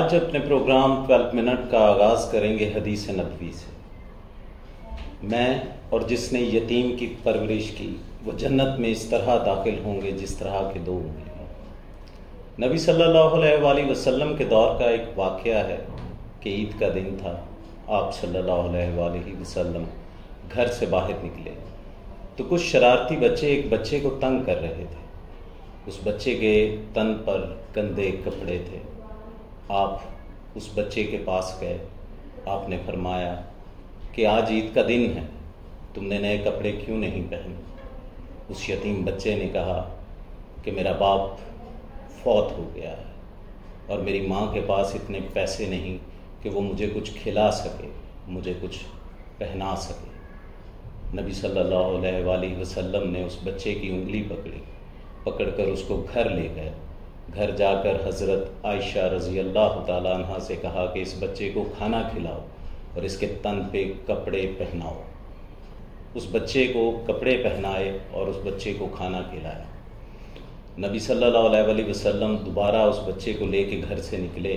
آج اپنے programme 12 minute کا آغاز کریں گے حدیث نبوی سے۔ میں اور جس نے یتیم کی پرورش کی وہ جنت میں اس طرح داخل ہوں گے جس طرح کے دو انگلیاں۔ نبی صلی اللہ علیہ وآلہ وسلم کے دور کا ایک واقعہ ہے کہ عید کا دن تھا، آپ صلی اللہ علیہ وآلہ وسلم گھر سے باہر نکلے تو کچھ شرارتی بچے ایک بچے کو تنگ کر رہے تھے۔ اس بچے کے تن پر گندے کپڑے تھے۔ آپ اس بچے کے پاس گئے، آپ نے فرمایا کہ آج عید کا دن ہے، تم نے نئے کپڑے کیوں نہیں پہنے؟ اس یتیم بچے نے کہا کہ میرا باپ فوت ہو گیا ہے اور میری ماں کے پاس اتنے پیسے نہیں کہ وہ مجھے کچھ کھلا سکے، مجھے کچھ پہنا سکے۔ نبی صلی اللہ علیہ وآلہ وسلم نے اس بچے کی انگلی پکڑ کر اس کو گھر لے گئے۔ گھر جا کر حضرت عائشہ رضی اللہ تعالیٰ عنہ سے کہا کہ اس بچے کو کھانا کھلاؤ اور اس کے تن پہ کپڑے پہناؤ۔ اس بچے کو کپڑے پہنائے اور اس بچے کو کھانا کھلایا۔ نبی صلی اللہ علیہ وآلہ وسلم دوبارہ اس بچے کو لے کے گھر سے نکلے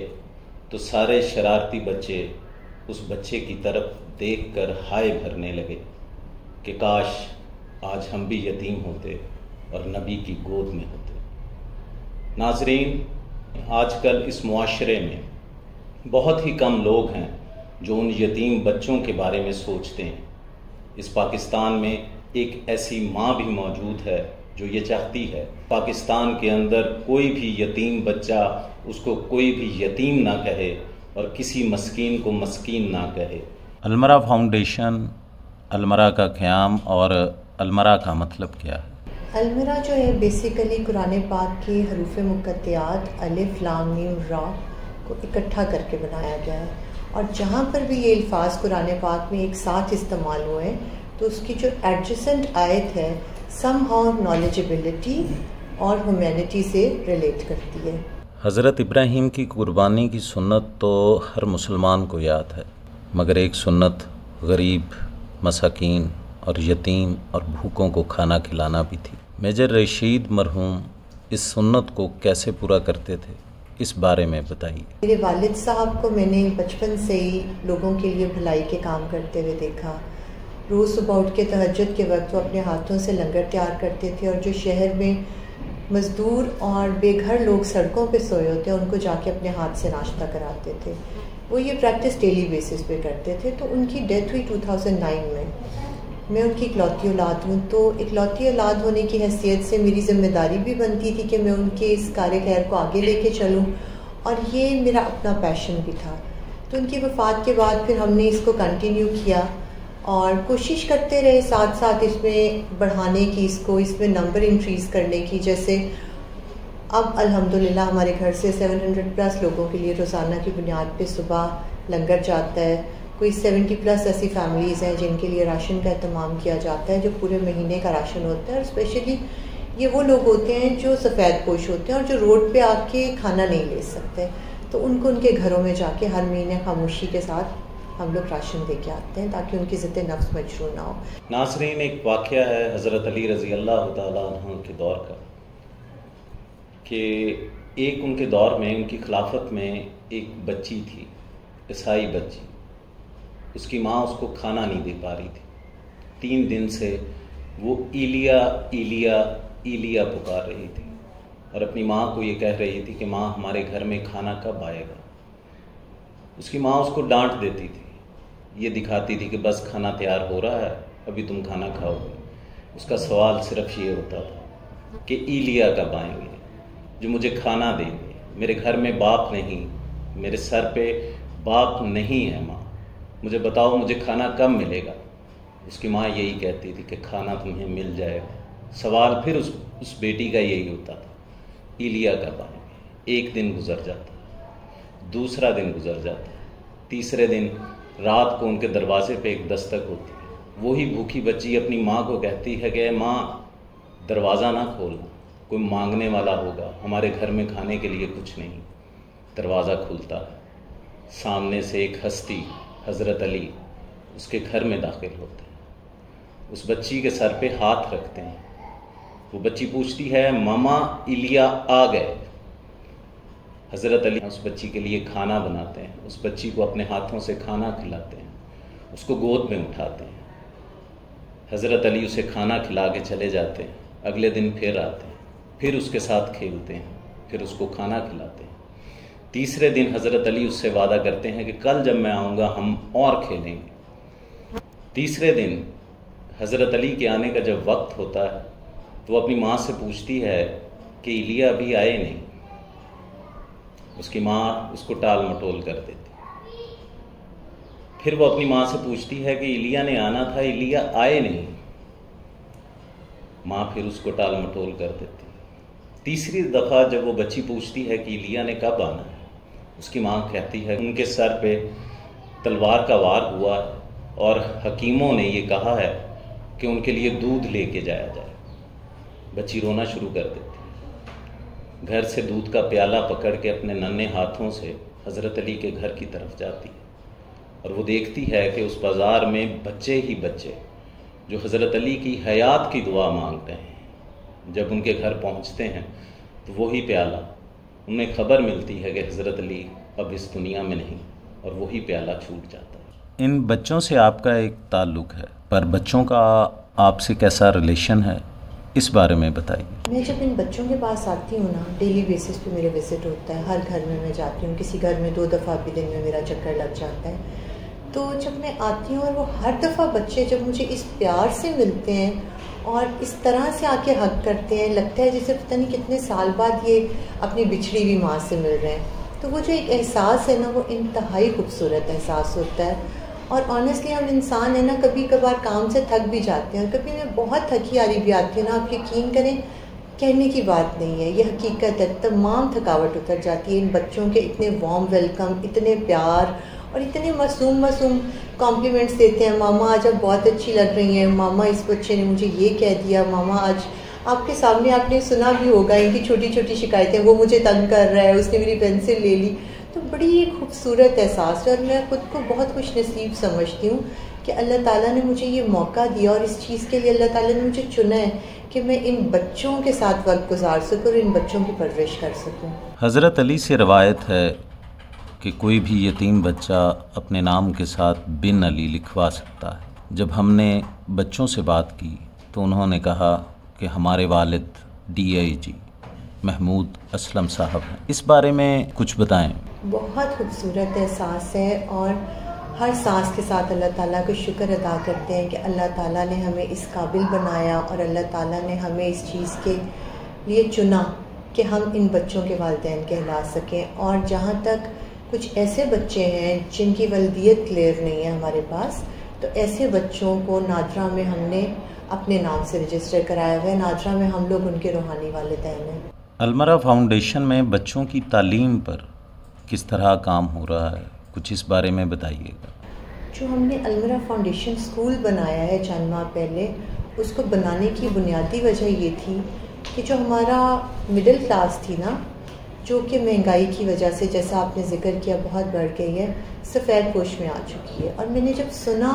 تو سارے شرارتی بچے اس بچے کی طرف دیکھ کر ہائے بھرنے لگے کہ کاش آج ہم بھی یتیم ہوتے اور نبی کی گود میں ہوتے۔ ناظرین، آج کل اس معاشرے میں بہت ہی کم لوگ ہیں جو ان یتیم بچوں کے بارے میں سوچتے ہیں۔ اس پاکستان میں ایک ایسی ماں بھی موجود ہے جو یہ چاہتی ہے پاکستان کے اندر کوئی بھی یتیم بچہ اس کو کوئی بھی یتیم نہ کہے اور کسی مسکین کو مسکین نہ کہے۔ المرا فاؤنڈیشن، المرا کا قیام اور المرا کا مطلب کیا ہے؟ المرا جو ہے بیسیکلی قرآن پاک کی حروف مقطعات الف لام میم را کو اکٹھا کر کے بنایا گیا ہے، اور جہاں پر بھی یہ الفاظ قرآن پاک میں ایک ساتھ استعمال ہوئے ہیں تو اس کی جو ایڈجسنٹ آیت ہے سم ہاؤ نالجبلٹی اور ہیومینٹی سے ریلیٹ کرتی ہے۔ حضرت ابراہیم کی قربانی کی سنت تو ہر مسلمان کو یاد ہے، مگر ایک سنت غریب، مساکین اور یتیم اور بھوکوں کو کھانا کھلانا بھی تھی۔ میجر رشید مرحوم اس سنت کو کیسے پورا کرتے تھے، اس بارے میں بتائیے۔ میرے والد صاحب کو میں نے بچپن سے ہی لوگوں کے لیے بھلائی کے کام کرتے ہوئے دیکھا۔ روز صبح اٹھ کے تہجد کے وقت وہ اپنے ہاتھوں سے لنگر تیار کرتے تھے، اور جو شہر میں مزدور اور بے گھر لوگ سڑکوں پہ سوئے ہوتے ہیں ان کو جا کے اپنے ہاتھ سے ناشتہ کراتے تھے۔ وہ یہ پریکٹس ڈیلی بیسس پہ کرتے تھے۔ تو ان کی ڈیتھ ہوئی 2009 میں۔ میں ان کی اکلوتی اولاد ہوں، تو اکلوتی اولاد ہونے کی حیثیت سے میری ذمہ داری بھی بنتی تھی کہ میں ان کے اس کار خیر کو آگے لے کے چلوں، اور یہ میرا اپنا پیشن بھی تھا۔ تو ان کی وفات کے بعد پھر ہم نے اس کو کنٹینیو کیا اور کوشش کرتے رہے ساتھ ساتھ اس میں بڑھانے کی، اس میں نمبر انکریز کرنے کی۔ جیسے اب الحمدللہ ہمارے گھر سے 700+ لوگوں کے لیے روزانہ کی بنیاد پہ صبح لنگر جاتا ہے۔ کوئی 70+ ایسی فیملیز ہیں جن کے لیے راشن کا اہتمام کیا جاتا ہے، جو پورے مہینے کا راشن ہوتا ہے، اور اسپیشلی یہ وہ لوگ ہوتے ہیں جو سفید پوش ہوتے ہیں اور جو روڈ پہ آ کے کھانا نہیں لے سکتے، تو ان کو ان کے گھروں میں جا کے ہر مہینے خاموشی کے ساتھ ہم لوگ راشن دے کے آتے ہیں تاکہ ان کی ضد نفس مجروح نہ ہو۔ ناظرین، ایک واقعہ ہے حضرت علی رضی اللہ تعالیٰ عنہ کے دور کا کہ ایک ان کے دور میں، ان کی خلافت میں ایک بچی تھی، عیسائی بچی۔ اس کی ماں اس کو کھانا نہیں دے پا رہی تھی۔ 3 دن سے وہ ایلیا ایلیا ایلیا پکار رہی تھی اور اپنی ماں کو یہ کہہ رہی تھی کہ ماں ہمارے گھر میں کھانا کب آئے گا۔ اس کی ماں اس کو ڈانٹ دیتی تھی، یہ دکھاتی تھی کہ بس کھانا تیار ہو رہا ہے، ابھی تم کھانا کھاؤ گے۔ اس کا سوال صرف یہ ہوتا تھا کہ ایلیا کب آئیں گے جو مجھے کھانا دیں گے؟ میرے گھر میں باپ نہیں، میرے سر پہ باپ نہیں ہے، ماں مجھے بتاؤ مجھے کھانا کب ملے گا؟ اس کی ماں یہی کہتی تھی کہ کھانا تمہیں مل جائے گا۔ سوال پھر اس بیٹی کا یہی ہوتا تھا، ایلیا کب آئیں گے؟ 1 دن گزر جاتا، دوسرا دن گزر جاتا، تیسرے دن رات کو ان کے دروازے پہ ایک دستک ہوتی ہے۔ وہی بھوکی بچی اپنی ماں کو کہتی ہے کہ اے ماں، دروازہ نہ کھولنا، کوئی مانگنے والا ہوگا، ہمارے گھر میں کھانے کے لیے کچھ نہیں۔ دروازہ کھلتا ہے، سامنے سے ایک ہستی حضرت علی اس کے گھر میں داخل ہوتے ہیں، اس بچی کے سر پہ ہاتھ رکھتے ہیں۔ وہ بچی پوچھتی ہے ماما ایلیا آ گئے؟ حضرت علی اس بچی کے لیے کھانا بناتے ہیں، اس بچی کو اپنے ہاتھوں سے کھانا کھلاتے ہیں، اس کو گود میں اٹھاتے ہیں۔ حضرت علی اسے کھانا کھلا کے چلے جاتے ہیں، اگلے دن پھر آتے ہیں، پھر اس کے ساتھ کھیلتے ہیں، پھر اس کو کھانا کھلاتے ہیں۔ تیسرے دن حضرت علی اس سے وعدہ کرتے ہیں کہ کل جب میں آؤں گا ہم اور کھیلیں گے۔ تیسرے دن حضرت علی کے آنے کا جب وقت ہوتا ہے تو وہ اپنی ماں سے پوچھتی ہے کہ ایلیا ابھی آئے نہیں۔ اس کی ماں اس کو ٹال مٹول کر دیتی۔ پھر وہ اپنی ماں سے پوچھتی ہے کہ ایلیا نے آنا تھا، ایلیا آئے نہیں۔ ماں پھر اس کو ٹال مٹول کر دیتی۔ تیسری دفعہ جب وہ بچی پوچھتی ہے کہ ایلیا نے کب آنا ہے، اس کی ماں کہتی ہے ان کے سر پہ تلوار کا وار ہوا ہے اور حکیموں نے یہ کہا ہے کہ ان کے لیے دودھ لے کے جایا جائے۔ بچی رونا شروع کر دیتی، گھر سے دودھ کا پیالہ پکڑ کے اپنے ننھے ہاتھوں سے حضرت علی کے گھر کی طرف جاتی ہے، اور وہ دیکھتی ہے کہ اس بازار میں بچے ہی بچے جو حضرت علی کی حیات کی دعا مانگتے ہیں، جب ان کے گھر پہنچتے ہیں تو وہی پیالہ انہیں خبر ملتی ہے کہ حضرت علی اب اس دنیا میں نہیں، اور وہی پیالہ چھوٹ جاتا ہے۔ ان بچوں سے آپ کا ایک تعلق ہے، پر بچوں کا آپ سے کیسا ریلیشن ہے، اس بارے میں بتائیے۔ میں جب ان بچوں کے پاس آتی ہوں نا، ڈیلی بیسس پہ میرے وزٹ ہوتا ہے، ہر گھر میں جاتی ہوں، کسی گھر میں 2 دفعہ بھی دن میں میرا چکر لگ جاتا ہے۔ تو جب میں آتی ہوں اور وہ ہر دفعہ بچے جب مجھے اس پیار سے ملتے ہیں اور اس طرح سے آ کے حق کرتے ہیں، لگتا ہے جیسے پتہ نہیں کتنے سال بعد یہ اپنی بچھڑی ہوئی ماں سے مل رہے ہیں۔ تو وہ جو ایک احساس ہے نا، وہ انتہائی خوبصورت احساس ہوتا ہے۔ اور آنیسٹلی ہم انسان ہیں نا، کبھی کبھار کام سے تھک بھی جاتے ہیں، اور کبھی میں بہت تھکی ہاری بھی آتی ہوں نا، آپ یقین کریں کہنے کی بات نہیں ہے، یہ حقیقت ہے، تمام تھکاوٹ اتر جاتی ہے۔ ان بچوں کے اتنے وارم ویلکم، اتنے پیار اور اتنے معصوم کمپلیمنٹس دیتے ہیں، ماما آج آپ بہت اچھی لگ رہی ہیں، ماما اس بچے نے مجھے یہ کہہ دیا، ماما آج آپ کے سامنے آپ نے سنا بھی ہوگا ان کی چھوٹی چھوٹی شکایتیں، وہ مجھے تنگ کر رہا ہے، اس نے میری پینسل لے لی۔ تو بڑی خوبصورت احساس ہے، اور میں خود کو بہت خوش نصیب سمجھتی ہوں کہ اللہ تعالیٰ نے مجھے یہ موقع دیا، اور اس چیز کے لیے اللہ تعالیٰ نے مجھے چنا ہے کہ میں ان بچوں کے ساتھ وقت گزار سکوں اور ان بچوں کی پرورش کر سکوں۔ حضرت علی سے روایت ہے کہ کوئی بھی یتیم بچہ اپنے نام کے ساتھ بن علی لکھوا سکتا ہے۔ جب ہم نے بچوں سے بات کی تو انہوں نے کہا کہ ہمارے والد DIG محمود اسلم صاحب ہیں، اس بارے میں کچھ بتائیں۔ بہت خوبصورت احساس ہے، اور ہر سانس کے ساتھ اللہ تعالیٰ کو شکر ادا کرتے ہیں کہ اللہ تعالیٰ نے ہمیں اس قابل بنایا، اور اللہ تعالیٰ نے ہمیں اس چیز کے لیے چنا کہ ہم ان بچوں کے والدین کہلا سکیں۔ اور جہاں تک کچھ ایسے بچے ہیں جن کی والدیت کلیئر نہیں ہے ہمارے پاس، تو ایسے بچوں کو نادرا میں ہم نے اپنے نام سے رجسٹر کرایا ہوا ہے۔ نادرا میں ہم لوگ ان کے روحانی والدین ہیں۔ المرا فاؤنڈیشن میں بچوں کی تعلیم پر کس طرح کام ہو رہا ہے، کچھ اس بارے میں بتائیے گا۔ جو ہم نے المرا فاؤنڈیشن اسکول بنایا ہے چند ماہ پہلے، اس کو بنانے کی بنیادی وجہ یہ تھی کہ جو ہمارا مڈل کلاس تھی نا، جو کہ مہنگائی کی وجہ سے جیسا آپ نے ذکر کیا بہت بڑھ گئی ہے، سفید پوش میں آ چکی ہے۔ اور میں نے جب سنا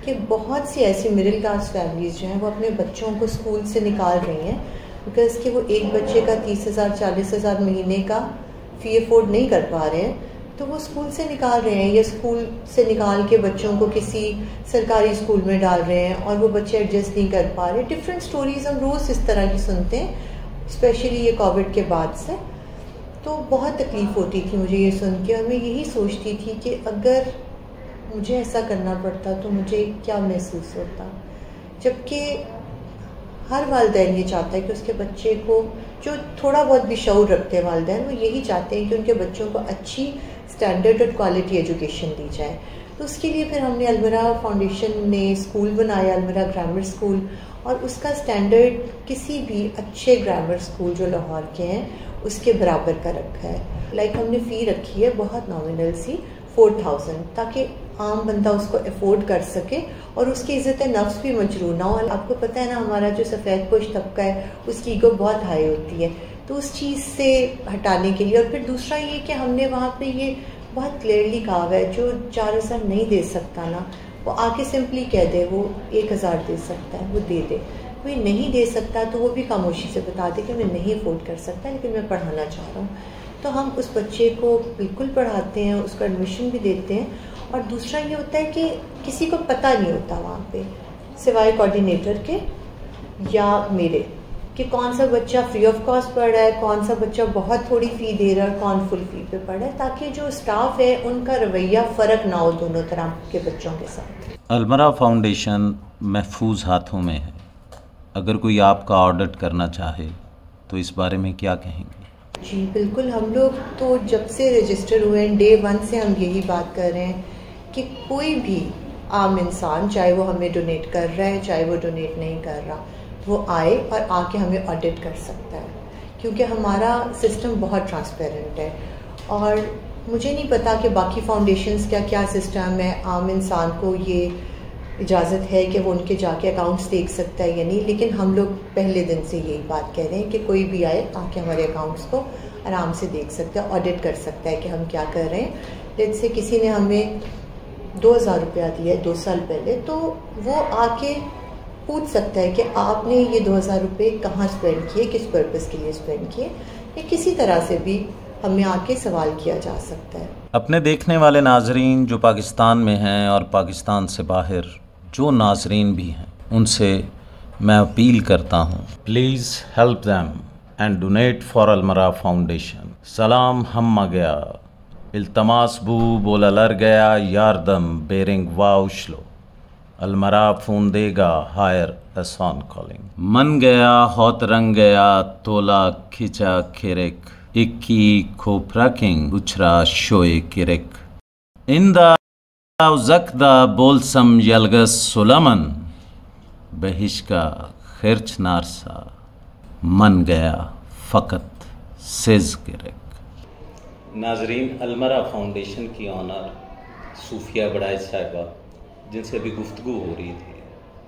کہ بہت سی ایسی مڈل کلاس فیملیز جو ہیں وہ اپنے بچوں کو اسکول سے نکال رہی ہیں، بیکاز کہ وہ ایک بچے کا 30,000 40,000 مہینے کا فی افورڈ نہیں کر پا رہے ہیں، تو وہ اسکول سے نکال رہے ہیں، یا اسکول سے نکال کے بچوں کو کسی سرکاری اسکول میں ڈال رہے ہیں، اور وہ بچے ایڈجسٹ نہیں کر پا رہے۔ ڈفرینٹ سٹوریز ہم روز اس طرح کی سنتے ہیں، اسپیشلی یہ کووڈ کے بعد سے۔ تو بہت تکلیف ہوتی تھی مجھے یہ سن کے، اور میں یہی سوچتی تھی کہ اگر مجھے ایسا کرنا پڑتا تو مجھے کیا محسوس ہوتا، جبکہ ہر والدین یہ چاہتا ہے کہ اس کے بچے کو، جو تھوڑا بہت بھی شعور رکھتے ہیں والدین، وہ یہی چاہتے ہیں کہ ان کے بچوں کو اچھی اسٹینڈرڈ اور کوالٹی ایجوکیشن دی جائے۔ تو اس کے لیے پھر ہم نے المرا فاؤنڈیشن نے اسکول بنایا، المرا گرامر اسکول، اور اس کا اسٹینڈرڈ کسی بھی اچھے گرامر اسکول جو لاہور کے ہیں اس کے برابر کا رکھا ہے۔ لائک ہم نے فی رکھی ہے بہت نامنل سی 4,000، تاکہ عام بندہ اس کو افورڈ کر سکے اور اس کی عزت نفس بھی مجروح نہ ہو۔ آپ کو پتہ ہے نا، ہمارا جو سفید پوش طبقہ ہے اس کی ایگو بہت ہائی ہوتی ہے، تو اس چیز سے ہٹانے کے لیے۔ اور پھر دوسرا یہ کہ ہم نے وہاں پہ یہ بہت کلیئرلی کہا ہوا ہے، جو 4,000 نہیں دے سکتا نا، وہ آ کے سمپلی کہہ دے وہ 1,000 دے سکتا ہے، وہ دے دے۔ کوئی نہیں دے سکتا تو وہ بھی خاموشی سے بتا دے کہ میں نہیں افورڈ کر سکتا، لیکن میں پڑھانا چاہ رہا ہوں۔ تو ہم اس بچے کو بالکل پڑھاتے ہیں، اس کا ایڈمیشن بھی دیتے ہیں. اور دوسرا یہ ہوتا ہے کہ کسی کو پتہ نہیں ہوتا وہاں پہ سوائے کوآرڈینیٹر کے یا میرے کہ کون سا بچہ فری آف کاسٹ پڑھ رہا ہے، کون سا بچہ بہت تھوڑی فی دے رہا ہے، کون فل فی پہ پڑھ رہا ہے، تاکہ جو اسٹاف ہے ان کا رویہ فرق نہ ہو دونوں طرح کے بچوں کے ساتھ. المرا فاؤنڈیشن محفوظ ہاتھوں میں ہے. اگر کوئی آپ کا آڈٹ کرنا چاہے تو اس بارے میں کیا کہیں گے؟ جی بالکل، ہم لوگ تو جب سے رجسٹر ہوئے ہیں ڈے 1 سے ہم یہی بات کر رہے ہیں کہ کوئی بھی عام انسان چاہے وہ ہمیں ڈونیٹ کر رہا ہے چاہے وہ ڈونیٹ نہیں کر رہا، وہ آئے اور آ کے ہمیں آڈٹ کر سکتا ہے، کیونکہ ہمارا سسٹم بہت ٹرانسپیرنٹ ہے. اور مجھے نہیں پتا کہ باقی فاؤنڈیشنز کا کیا سسٹم ہے، عام انسان کو یہ اجازت ہے کہ وہ ان کے جا کے اکاؤنٹس دیکھ سکتا ہے یا نہیں، لیکن ہم لوگ پہلے دن سے یہی بات کہہ رہے ہیں کہ کوئی بھی آئے آ کے ہمارے اکاؤنٹس کو آرام سے دیکھ سکتا ہے، آڈٹ کر سکتا ہے کہ ہم کیا کر رہے ہیں. جیسے سے کسی نے ہمیں 2000 روپیہ دیا ہے 2 سال پہلے، تو وہ آ کے پوچھ سکتا ہے کہ آپ نے یہ 2000 روپے کہاں اسپینڈ کیے، کس پرپز کے لیے اسپینڈ کیے، یا کسی طرح سے بھی ہمیں آ کے سوال کیا جا سکتا ہے. اپنے دیکھنے والے ناظرین جو پاکستان میں ہیں اور پاکستان سے باہر جو ناظرین بھی ہیں، ان سے میں اپیل کرتا ہوں، please help them and donate for المرا فاؤنڈیشن. سلام ہم گیا التماس بو بولا لر گیا یاردم بیرنگ واؤشلو المرا فون دے گا ہائر احسان کالنگ. من گیا ہوت رنگ گیا تولا کھچا کھیرک اکی کھوپرا کنگ اچھرا شوئے کرک اندا زکدا بولسم یلگس سلمن بہشکا خرچ نارسا من گیا فقط سز کرک. ناظرین، المرا فاؤنڈیشن کی آنر صوفیہ بڑائی صاحبہ جن سے بھی گفتگو ہو رہی تھی،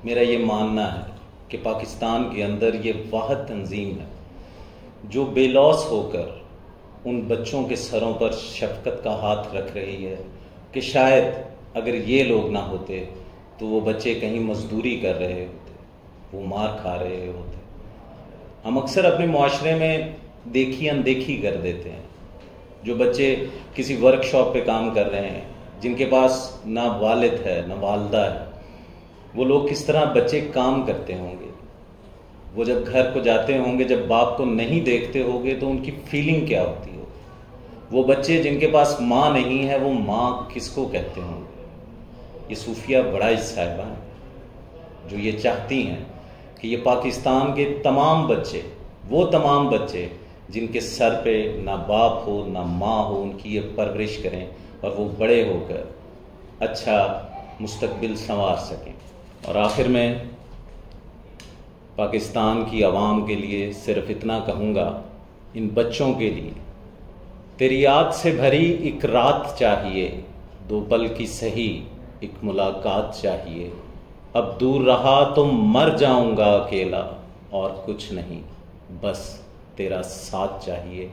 میرا یہ ماننا ہے کہ پاکستان کے اندر یہ واحد تنظیم ہے جو بے لوث ہو کر ان بچوں کے سروں پر شفقت کا ہاتھ رکھ رہی ہے کہ شاید اگر یہ لوگ نہ ہوتے تو وہ بچے کہیں مزدوری کر رہے ہوتے، وہ مار کھا رہے ہوتے. ہم اکثر اپنے معاشرے میں دیکھی اندیکھی کر دیتے ہیں. جو بچے کسی ورک شاپ پہ کام کر رہے ہیں، جن کے پاس نہ والد ہے نہ والدہ ہے، وہ لوگ کس طرح بچے کام کرتے ہوں گے، وہ جب گھر کو جاتے ہوں گے، جب باپ کو نہیں دیکھتے ہوں گے تو ان کی فیلنگ کیا ہوتی ہوگی. وہ بچے جن کے پاس ماں نہیں ہے، وہ ماں کس کو کہتے ہوں گے. یہ صوفیہ بڑائی صاحبہ ہیں جو یہ چاہتی ہیں کہ یہ پاکستان کے تمام بچے، وہ تمام بچے جن کے سر پہ نہ باپ ہو نہ ماں ہو، ان کی یہ پرورش کریں اور وہ بڑے ہو کر اچھا مستقبل سنوار سکیں. اور آخر میں پاکستان کی عوام کے لیے صرف اتنا کہوں گا، ان بچوں کے لیے تیری یاد سے بھری ایک رات چاہیے، 2 پل کی سہی ایک ملاقات چاہیے. اب دور رہا تو مر جاؤں گا اکیلا، اور کچھ نہیں، بس تیرا ساتھ چاہیے.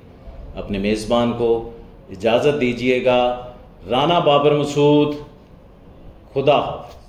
اپنے میزبان کو اجازت دیجیے گا. رانا بابر مسعود، خدا حافظ.